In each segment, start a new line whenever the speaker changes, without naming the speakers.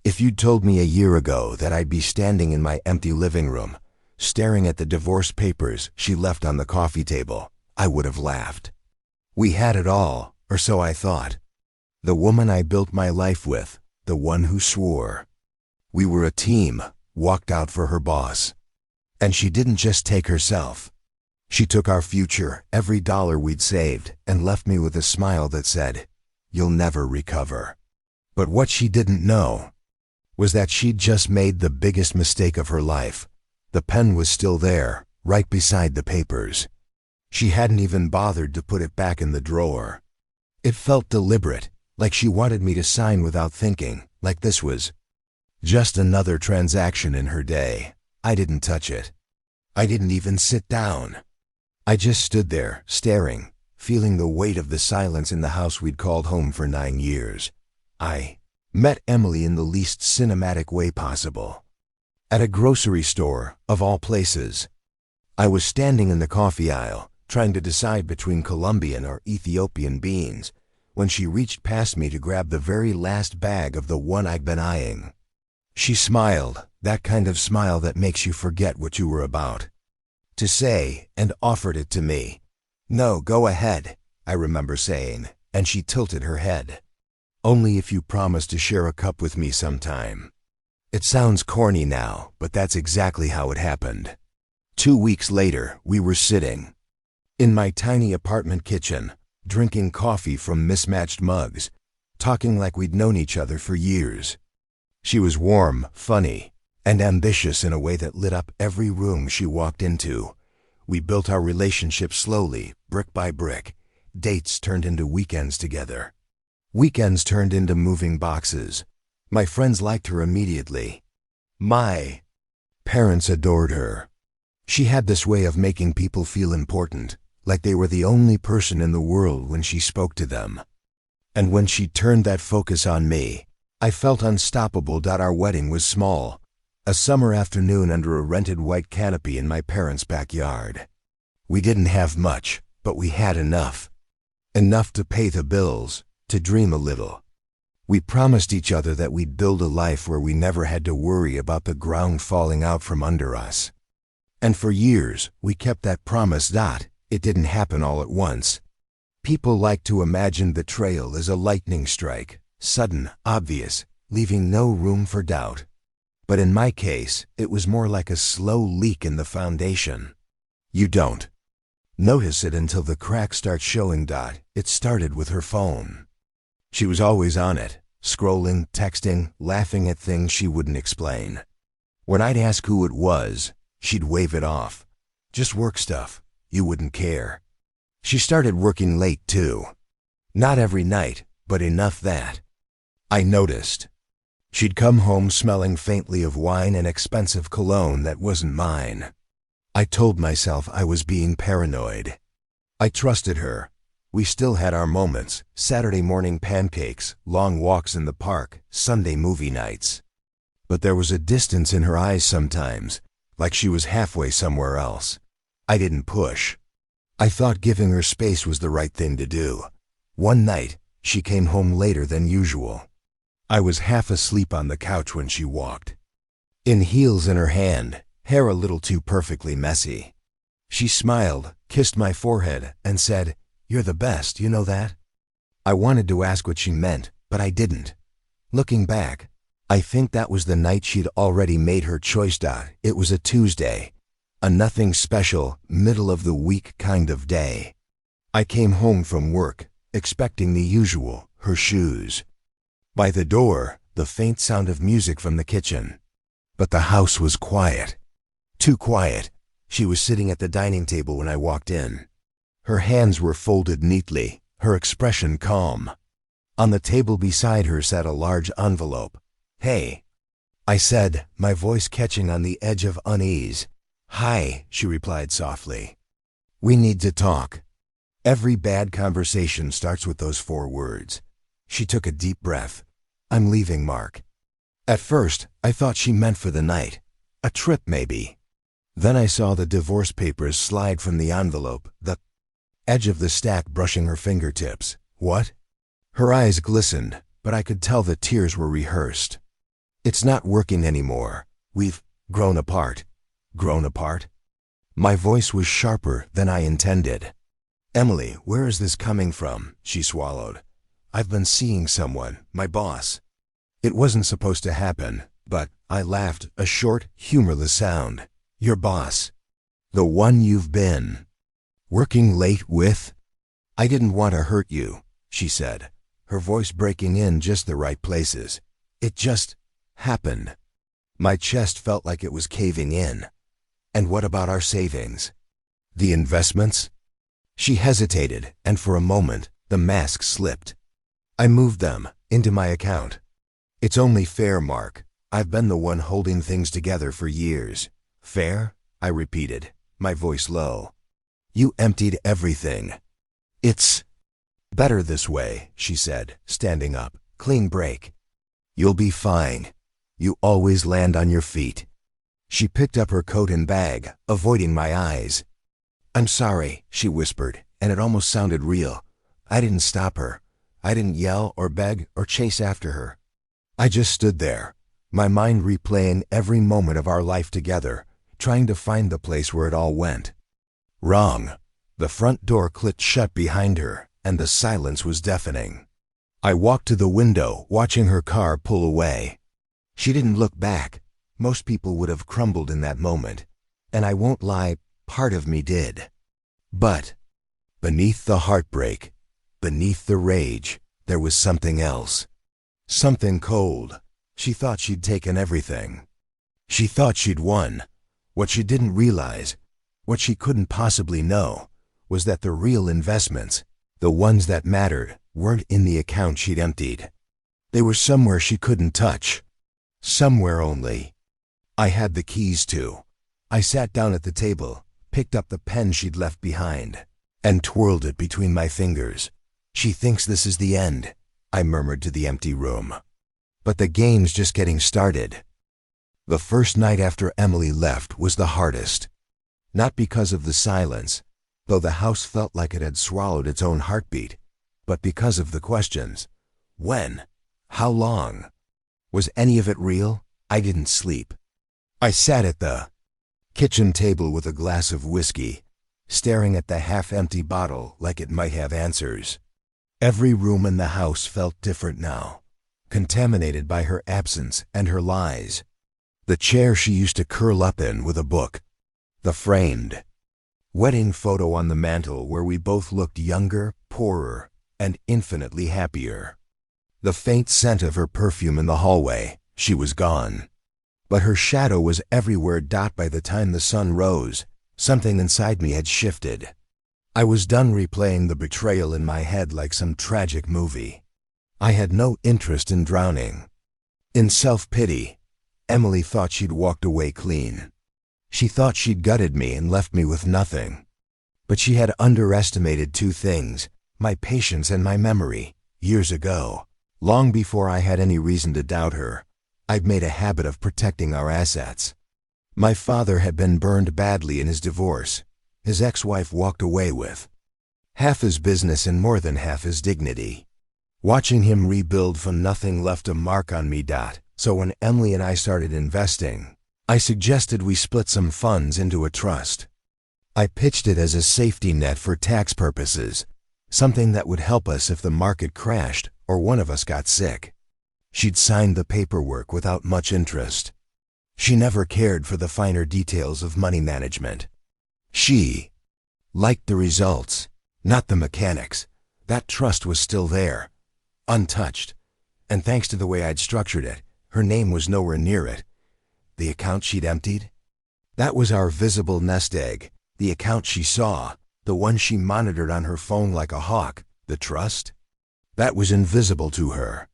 If you'd told me a year ago that I'd be standing in my empty living room, staring at the divorce papers she left on the coffee table, I would have laughed. We had it all, or so I thought. The woman I built my life with, the one who swore. We were a team, walked out for her boss. And she didn't just take herself. She took our future, every dollar we'd saved, and left me with a smile that said, "You'll never recover." But what she didn't know was that she'd just made the biggest mistake of her life. The pen was still there, right beside the papers. She hadn't even bothered to put it back in the drawer. It felt deliberate, like she wanted me to sign without thinking, like this was just another transaction in her day. I didn't touch it. I didn't even sit down. I just stood there, staring, feeling the weight of the silence in the house we'd called home for 9 years. I met Emily in the least cinematic way possible. At a grocery store, of all places. I was standing in the coffee aisle, trying to decide between Colombian or Ethiopian beans, when she reached past me to grab the very last bag of the one I'd been eyeing. She smiled, that kind of smile that makes you forget what you were about to say, and offered it to me. "No, go ahead," I remember saying, and she tilted her head. "Only if you promise to share a cup with me sometime." It sounds corny now, but that's exactly how it happened. 2 weeks later, we were sitting in my tiny apartment kitchen, drinking coffee from mismatched mugs, talking like we'd known each other for years. She was warm, funny, and ambitious in a way that lit up every room she walked into. We built our relationship slowly, brick by brick. Dates turned into weekends together. Weekends turned into moving boxes. My friends liked her immediately. My parents adored her. She had this way of making people feel important, like they were the only person in the world when she spoke to them. And when she turned that focus on me, I felt unstoppable. Our wedding was small, a summer afternoon under a rented white canopy in my parents' backyard. We didn't have much, but we had enough. Enough to pay the bills, to dream a little. We promised each other that we'd build a life where we never had to worry about the ground falling out from under us. And for years, we kept that promise. It didn't happen all at once. People like to imagine betrayal as a lightning strike, sudden, obvious, leaving no room for doubt. But in my case, it was more like a slow leak in the foundation. You don't notice it until the cracks start showing. It started with her phone. She was always on it, scrolling, texting, laughing at things she wouldn't explain. When I'd ask who it was, she'd wave it off. Just work stuff. You wouldn't care. She started working late too. Not every night, but enough that I noticed. She'd come home smelling faintly of wine and expensive cologne that wasn't mine. I told myself I was being paranoid. I trusted her. We still had our moments, Saturday morning pancakes, long walks in the park, Sunday movie nights. But there was a distance in her eyes sometimes, like she was halfway somewhere else. I didn't push. I thought giving her space was the right thing to do. One night, she came home later than usual. I was half asleep on the couch when she walked. In heels in her hand, hair a little too perfectly messy. She smiled, kissed my forehead, and said, "You're the best, you know that?" I wanted to ask what she meant, but I didn't. Looking back, I think that was the night she'd already made her choice. It was a Tuesday, a nothing special, middle-of-the-week kind of day. I came home from work, expecting the usual, her shoes. By the door, the faint sound of music from the kitchen. But the house was quiet. Too quiet. She was sitting at the dining table when I walked in. Her hands were folded neatly, her expression calm. On the table beside her sat a large envelope. "Hey," I said, my voice catching on the edge of unease. "Hi," she replied softly. "We need to talk." Every bad conversation starts with those 4 words. She took a deep breath. "I'm leaving, Mark." At first, I thought she meant for the night. A trip, maybe. Then I saw the divorce papers slide from the envelope, the edge of the stack brushing her fingertips. "What?" Her eyes glistened, but I could tell the tears were rehearsed. It's not working anymore. We've grown apart. Grown apart? My voice was sharper than I intended. Emily, where is this coming from? She swallowed. I've been seeing someone, my boss. It wasn't supposed to happen, but I laughed, a short, humorless sound. Your boss. The one you've been working late with? I didn't want to hurt you, she said, her voice breaking in just the right places. It just happened. My chest felt like it was caving in. And what about our savings? The investments? She hesitated, and for a moment, the mask slipped. I moved them into my account. It's only fair, Mark. I've been the one holding things together for years. Fair? I repeated, my voice low. You emptied everything. It's better this way, she said, standing up. Clean break. You'll be fine. You always land on your feet. She picked up her coat and bag, avoiding my eyes. I'm sorry, she whispered, and it almost sounded real. I didn't stop her. I didn't yell or beg or chase after her. I just stood there, my mind replaying every moment of our life together, trying to find the place where it all went. Wrong. The front door clicked shut behind her, and the silence was deafening. I walked to the window, watching her car pull away. She didn't look back. Most people would have crumbled in that moment. And I won't lie, part of me did. But beneath the heartbreak, beneath the rage, there was something else. Something cold. She thought she'd taken everything. She thought she'd won. What she didn't realize, what she couldn't possibly know, was that the real investments, the ones that mattered, weren't in the account she'd emptied. They were somewhere she couldn't touch. Somewhere only I had the keys to. I sat down at the table, picked up the pen she'd left behind, and twirled it between my fingers. She thinks this is the end, I murmured to the empty room. But the game's just getting started. The first night after Emily left was the hardest. Not because of the silence, though the house felt like it had swallowed its own heartbeat, but because of the questions. When? How long? Was any of it real? I didn't sleep. I sat at the kitchen table with a glass of whiskey, staring at the half-empty bottle like it might have answers. Every room in the house felt different now, contaminated by her absence and her lies. The chair she used to curl up in with a book. The framed wedding photo on the mantel where we both looked younger, poorer, and infinitely happier. The faint scent of her perfume in the hallway. She was gone. But her shadow was everywhere. By the time the sun rose, something inside me had shifted. I was done replaying the betrayal in my head like some tragic movie. I had no interest in drowning. In self-pity, Emily thought she'd walked away clean. She thought she'd gutted me and left me with nothing. But she had underestimated two things, my patience and my memory. Years ago, long before I had any reason to doubt her, I'd made a habit of protecting our assets. My father had been burned badly in his divorce. His ex-wife walked away with half his business and more than half his dignity. Watching him rebuild from nothing left a mark on me. So when Emily and I started investing, I suggested we split some funds into a trust. I pitched it as a safety net for tax purposes, something that would help us if the market crashed or one of us got sick. She'd signed the paperwork without much interest. She never cared for the finer details of money management. She liked the results, not the mechanics. That trust was still there, untouched, and thanks to the way I'd structured it, her name was nowhere near it. The account she'd emptied? That was our visible nest egg, the account she saw, the one she monitored on her phone like a hawk. The trust? That was invisible to her,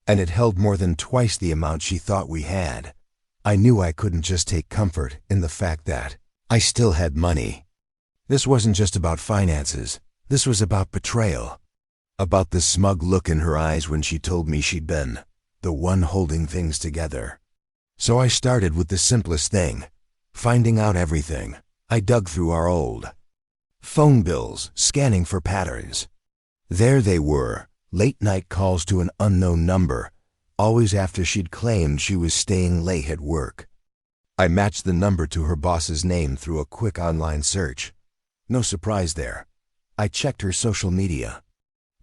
and it held more than twice the amount she thought we had. I knew I couldn't just take comfort in the fact that I still had money. This wasn't just about finances. This was about betrayal. About the smug look in her eyes when she told me she'd been the one holding things together. So I started with the simplest thing, finding out everything. I dug through our old phone bills, scanning for patterns. There they were, late-night calls to an unknown number, always after she'd claimed she was staying late at work. I matched the number to her boss's name through a quick online search. No surprise there. I checked her social media.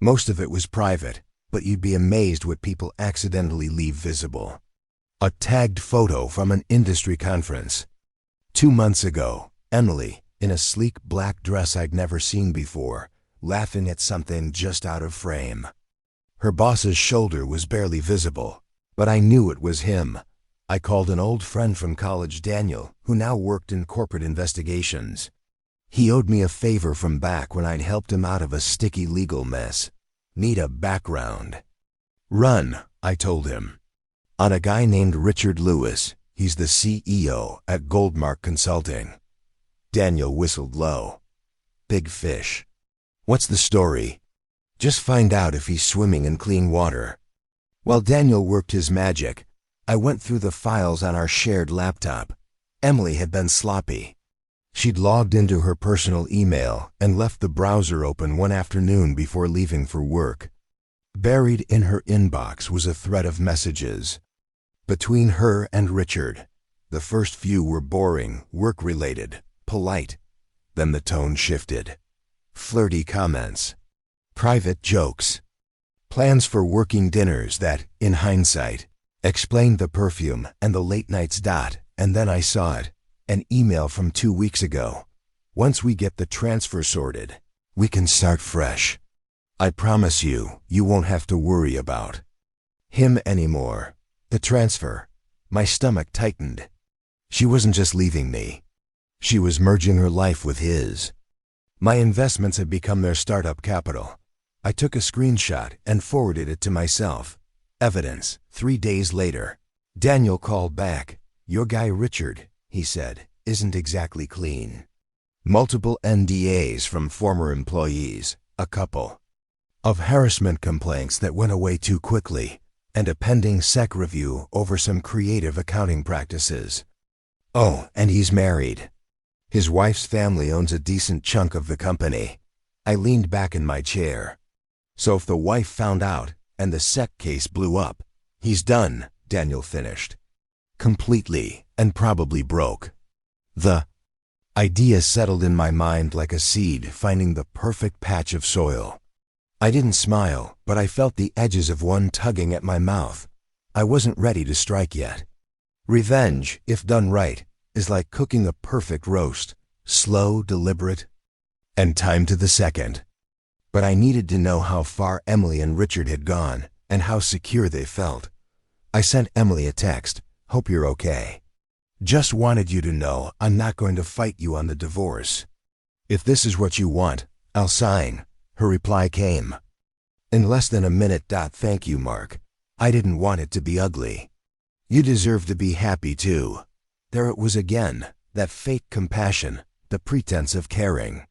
Most of it was private, but you'd be amazed what people accidentally leave visible. A tagged photo from an industry conference. 2 months ago, Emily, in a sleek black dress I'd never seen before, laughing at something just out of frame. Her boss's shoulder was barely visible, but I knew it was him. I called an old friend from college, Daniel, who now worked in corporate investigations. He owed me a favor from back when I'd helped him out of a sticky legal mess. Need a background. Run, I told him. On a guy named Richard Lewis. He's the CEO at Goldmark Consulting. Daniel whistled low. Big fish. What's the story? Just find out if he's swimming in clean water. While Daniel worked his magic, I went through the files on our shared laptop. Emily had been sloppy. She'd logged into her personal email and left the browser open one afternoon before leaving for work. Buried in her inbox was a thread of messages. Between her and Richard, the first few were boring, work-related, polite. Then the tone shifted. Flirty comments. Private jokes. Plans for working dinners that, in hindsight, explained the perfume and the late nights. And then I saw it. An email from 2 weeks ago. Once we get the transfer sorted, we can start fresh. I promise you, you won't have to worry about him anymore. The transfer. My stomach tightened. She wasn't just leaving me. She was merging her life with his. My investments had become their startup capital. I took a screenshot and forwarded it to myself. Evidence. 3 days later. Daniel called back. Your guy Richard, he said, isn't exactly clean. Multiple NDAs from former employees, a couple of harassment complaints that went away too quickly, and a pending SEC review over some creative accounting practices. Oh, and he's married. His wife's family owns a decent chunk of the company. I leaned back in my chair. So if the wife found out and the SEC case blew up, he's done, Daniel finished. Completely, and probably broke. The idea settled in my mind like a seed finding the perfect patch of soil. I didn't smile, but I felt the edges of one tugging at my mouth. I wasn't ready to strike yet. Revenge, if done right, is like cooking a perfect roast, slow, deliberate, and timed to the second. But I needed to know how far Emily and Richard had gone, and how secure they felt. I sent Emily a text. Hope you're okay. Just wanted you to know I'm not going to fight you on the divorce. If this is what you want, I'll sign. Her reply came. In less than a minute. Thank you, Mark. I didn't want it to be ugly. You deserve to be happy too. There it was again, that fake compassion, the pretense of caring.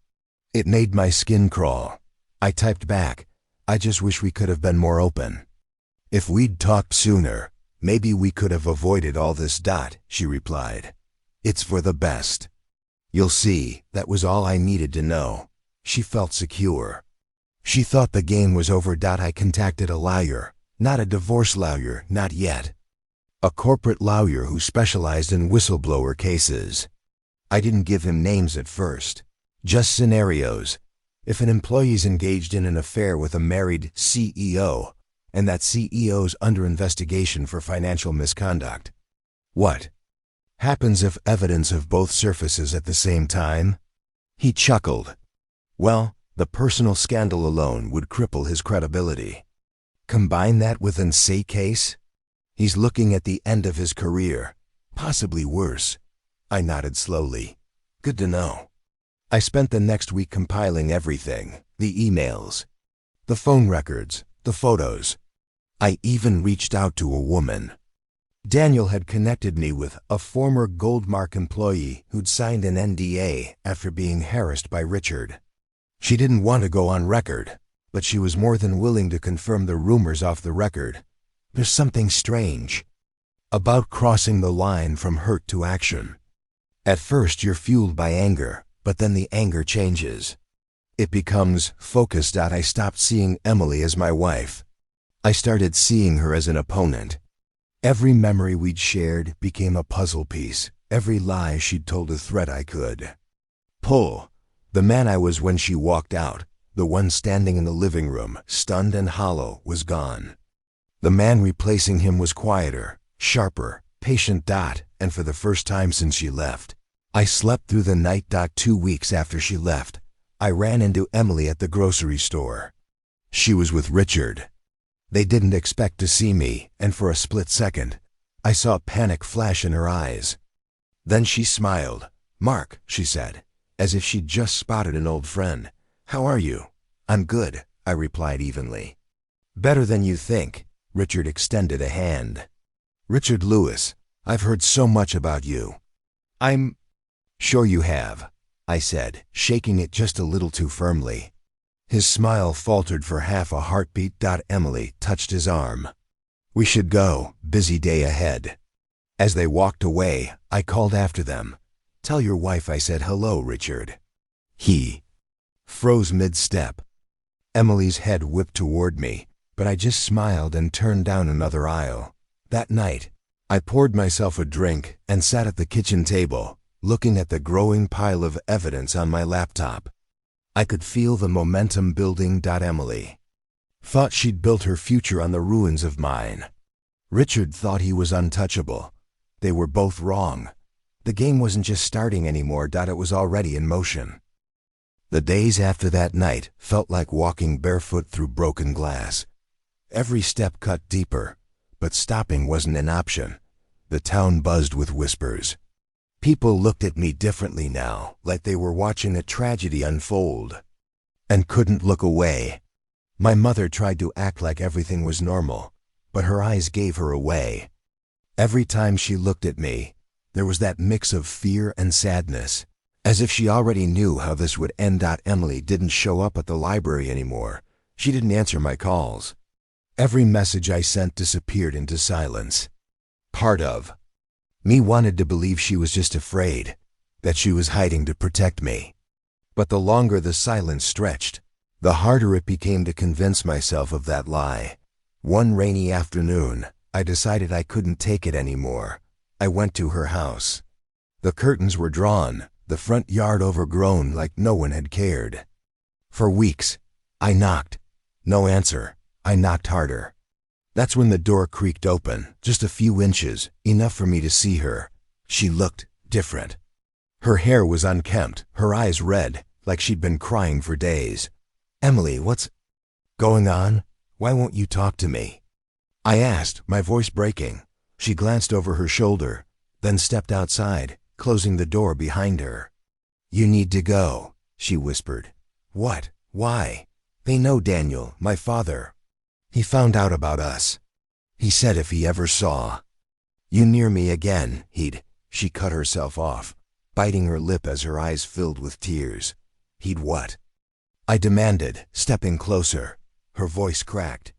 It made my skin crawl. I typed back, I just wish we could have been more open. If we'd talked sooner, maybe we could have avoided all this. She replied. It's for the best. You'll see, that was all I needed to know. She felt secure. She thought the game was over. I contacted a lawyer, not a divorce lawyer, not yet. A corporate lawyer who specialized in whistleblower cases. I didn't give him names at first, just scenarios. If an employee's engaged in an affair with a married CEO, and that CEO's under investigation for financial misconduct. What happens if evidence of both surfaces at the same time? He chuckled. Well, the personal scandal alone would cripple his credibility. Combine that with an SA case? He's looking at the end of his career, possibly worse. I nodded slowly. Good to know. I spent the next week compiling everything, the emails, the phone records, the photos. I even reached out to a woman. Daniel had connected me with a former Goldmark employee who'd signed an NDA after being harassed by Richard. She didn't want to go on record, but she was more than willing to confirm the rumors off the record. There's something strange about crossing the line from hurt to action. At first you're fueled by anger, but then the anger changes. It becomes focused. I stopped seeing Emily as my wife. I started seeing her as an opponent. Every memory we'd shared became a puzzle piece. Every lie she'd told a thread I could pull. The man I was when she walked out, the one standing in the living room, stunned and hollow, was gone. The man replacing him was quieter, sharper, patient. And for the first time since she left, I slept through the night. 2 weeks after she left, I ran into Emily at the grocery store. She was with Richard. They didn't expect to see me, and for a split second, I saw panic flash in her eyes. Then she smiled. "Mark," she said, as if she'd just spotted an old friend. "How are you?" "I'm good," I replied evenly. "Better than you think." Richard extended a hand. "Richard Lewis, I've heard so much about you." "I'm sure you have," I said, shaking it just a little too firmly. His smile faltered for half a heartbeat. Emily touched his arm. "We should go. Busy day ahead." As they walked away, I called after them. "Tell your wife I said hello, Richard." He froze mid-step. Emily's head whipped toward me, but I just smiled and turned down another aisle. That night, I poured myself a drink and sat at the kitchen table, looking at the growing pile of evidence on my laptop. I could feel the momentum building. Emily thought she'd built her future on the ruins of mine. Richard thought he was untouchable. They were both wrong. The game wasn't just starting anymore. It was already in motion. The days after that night felt like walking barefoot through broken glass. Every step cut deeper, but stopping wasn't an option. The town buzzed with whispers. People looked at me differently now, like they were watching a tragedy unfold, and couldn't look away. My mother tried to act like everything was normal, but her eyes gave her away. Every time she looked at me, there was that mix of fear and sadness, as if she already knew how this would end. Emily didn't show up at the library anymore. She didn't answer my calls. Every message I sent disappeared into silence. Part of me wanted to believe she was just afraid, that she was hiding to protect me. But the longer the silence stretched, the harder it became to convince myself of that lie. One rainy afternoon, I decided I couldn't take it anymore. I went to her house. The curtains were drawn, the front yard overgrown like no one had cared. For weeks, I knocked. No answer. I knocked harder. That's when the door creaked open, just a few inches, enough for me to see her. She looked different. Her hair was unkempt, her eyes red, like she'd been crying for days. "Emily, what's going on? Why won't you talk to me?" I asked, my voice breaking. She glanced over her shoulder, then stepped outside, closing the door behind her. "You need to go," she whispered. "What? Why?" "They know Daniel, my father. He found out about us. He said if he ever saw you near me again, he'd—" She cut herself off, biting her lip as her eyes filled with tears. "He'd what?" I demanded, stepping closer. Her voice cracked.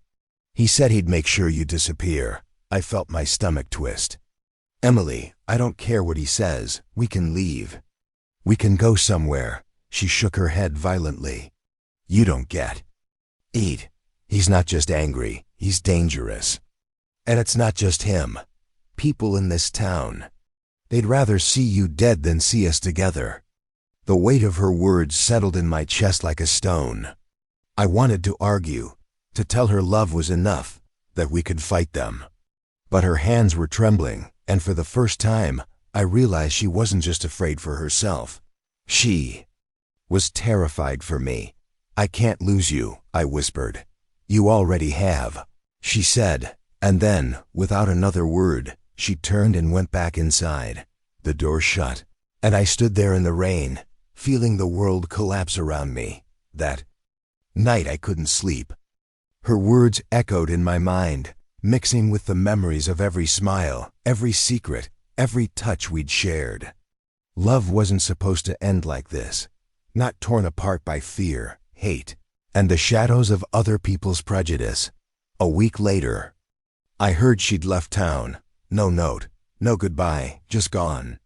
"He said he'd make sure you disappear." I felt my stomach twist. "Emily, I don't care what he says. We can leave. We can go somewhere." She shook her head violently. "You don't get it. He's not just angry, he's dangerous. And it's not just him. People in this town, they'd rather see you dead than see us together." The weight of her words settled in my chest like a stone. I wanted to argue, to tell her love was enough, that we could fight them. But her hands were trembling, and for the first time, I realized she wasn't just afraid for herself. She was terrified for me. "I can't lose you," I whispered. "You already have," she said, and then, without another word, she turned and went back inside. The door shut, and I stood there in the rain, feeling the world collapse around me. That night I couldn't sleep. Her words echoed in my mind, mixing with the memories of every smile, every secret, every touch we'd shared. Love wasn't supposed to end like this, not torn apart by fear, hate, and the shadows of other people's prejudice. A week later, I heard she'd left town. No note, no goodbye, just gone.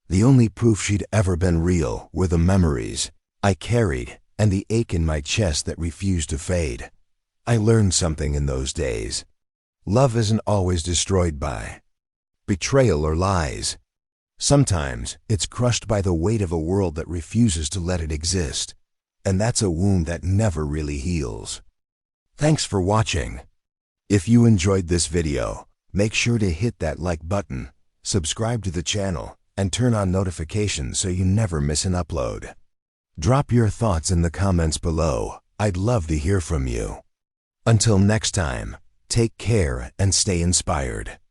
The only proof she'd ever been real were the memories I carried and the ache in my chest that refused to fade. I learned something in those days. Love isn't always destroyed by betrayal or lies. Sometimes it's crushed by the weight of a world that refuses to let it exist. And that's a wound that never really heals. Thanks for watching. If you enjoyed this video, make sure to hit that like button, subscribe to the channel, and turn on notifications so you never miss an upload. Drop your thoughts in the comments below. I'd love to hear from you. Until next time, take care and stay inspired.